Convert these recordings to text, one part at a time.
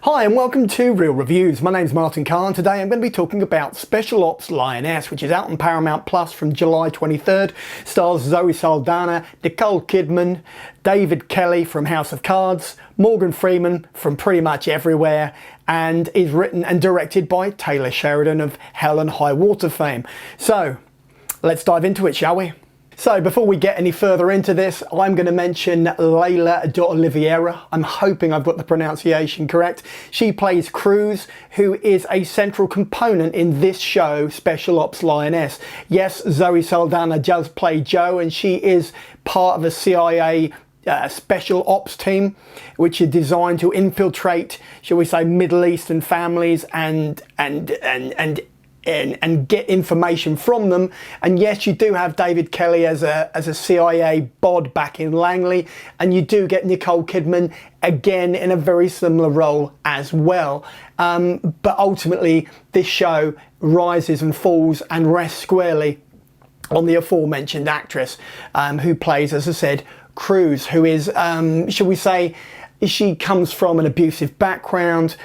Hi and welcome to Real Reviews. My name's Martin Carr and today I'm going to be talking about Special Ops Lioness, which is out on Paramount Plus from July 23rd. Stars Zoe Saldaña, Nicole Kidman, David Kelly from House of Cards, Morgan Freeman from pretty much everywhere, and is written and directed by Taylor Sheridan of Hell and High Water fame. So let's dive into it, shall we? So before we get any further into this, I'm going to mention Laysla De Oliveira. I'm hoping I've got the pronunciation correct. She plays Cruz, who is a central component in this show, Special Ops Lioness. Yes, Zoe Saldaña does play Joe, and she is part of a CIA special ops team, which is designed to infiltrate, shall we say, Middle Eastern families and get information from them. And yes, you do have David Kelly as a CIA bod back in Langley, and you do get Nicole Kidman again in a very similar role as well. But ultimately, this show rises and falls and rests squarely on the aforementioned actress who plays, as I said, Cruz, who is, shall we say, she comes from an abusive background.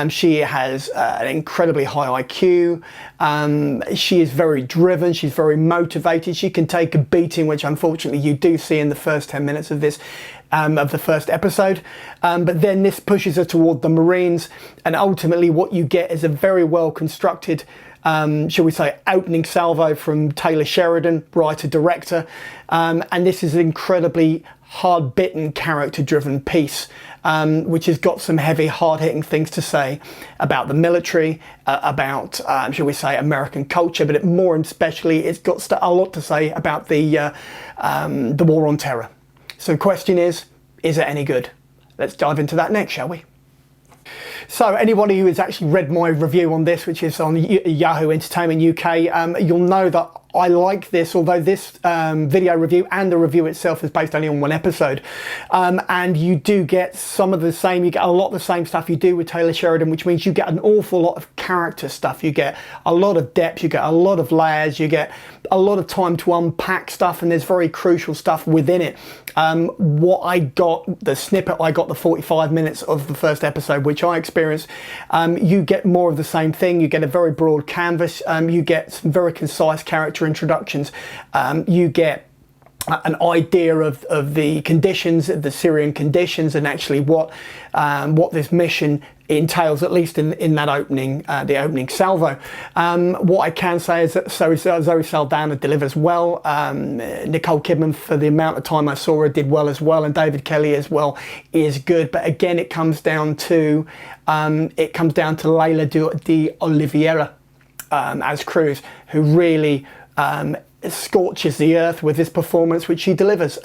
She has an incredibly high IQ. She is very driven. She's very motivated. She can take a beating, which unfortunately you do see in the first 10 minutes of this, of the first episode. But then this pushes her toward the Marines, and ultimately what you get is a very well constructed, shall we say, opening salvo from Taylor Sheridan, writer-director. And this is an incredibly hard-bitten, character-driven piece, which has got some heavy, hard-hitting things to say about the military, about, shall we say, American culture, but more especially, it's got a lot to say about the war on terror. So the question is it any good? Let's dive into that next, shall we? So anybody who has actually read my review on this, which is on Yahoo Entertainment UK, you'll know that I like this, although this video review and the review itself is based only on one episode. And you do get some of the same, you get a lot of the same stuff you do with Taylor Sheridan, which means you get an awful lot of character stuff. You get a lot of depth, you get a lot of layers, you get a lot of time to unpack stuff, and there's very crucial stuff within it. What I got, the snippet I got, the 45 minutes of the first episode, which I experienced, you get more of the same thing. You get a very broad canvas, you get some very concise character introductions, you get an idea of the conditions, the Syrian conditions, and actually what this mission entails, at least in that opening, the opening salvo. What I can say is that Zoe Saldaña delivers well. Nicole Kidman, for the amount of time I saw her, did well as well, and David Kelly as well is good. But again, it comes down to Laysla De Oliveira as Cruz, who really scorches the earth with this performance which she delivers.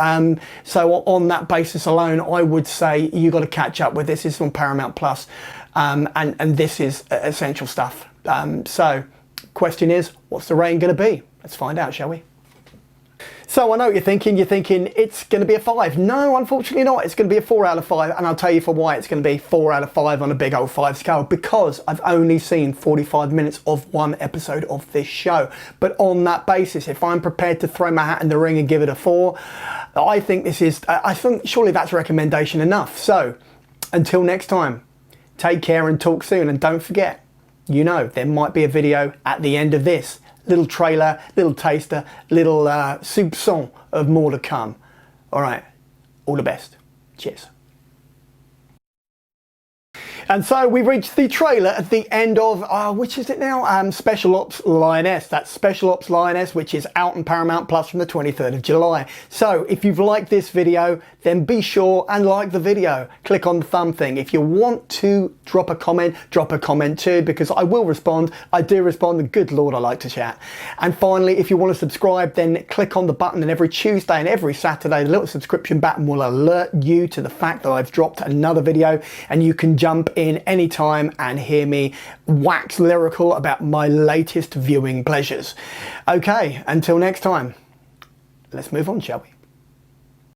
So on that basis alone, I would say you got to catch up with this. It's on Paramount Plus, and this is essential stuff. So question is, what's the rating going to be? Let's find out, shall we? So I know what you're thinking it's going to be a 5. No, unfortunately not. It's going to be a 4 out of 5, and I'll tell you for why it's going to be 4 out of 5 on a big old 5 scale, because I've only seen 45 minutes of one episode of this show. But on that basis, if I'm prepared to throw my hat in the ring and give it a 4, I think this is, I think surely that's recommendation enough. So until next time, take care and talk soon, and don't forget, you know, there might be a video at the end of this. Little trailer, little taster, little soupçon of more to come. All right, all the best. Cheers. And so we reached the trailer at the end of, which is it now? Special Ops Lioness. That's Special Ops Lioness, which is out on Paramount Plus from the 23rd of July. So if you've liked this video, then be sure and like the video. Click on the thumb thing. If you want to drop a comment too, because I will respond. I do respond, and good Lord, I like to chat. And finally, if you want to subscribe, then click on the button, and every Tuesday and every Saturday, the little subscription button will alert you to the fact that I've dropped another video, and you can jump in anytime and hear me wax lyrical about my latest viewing pleasures. Okay, until next time, let's move on, shall we?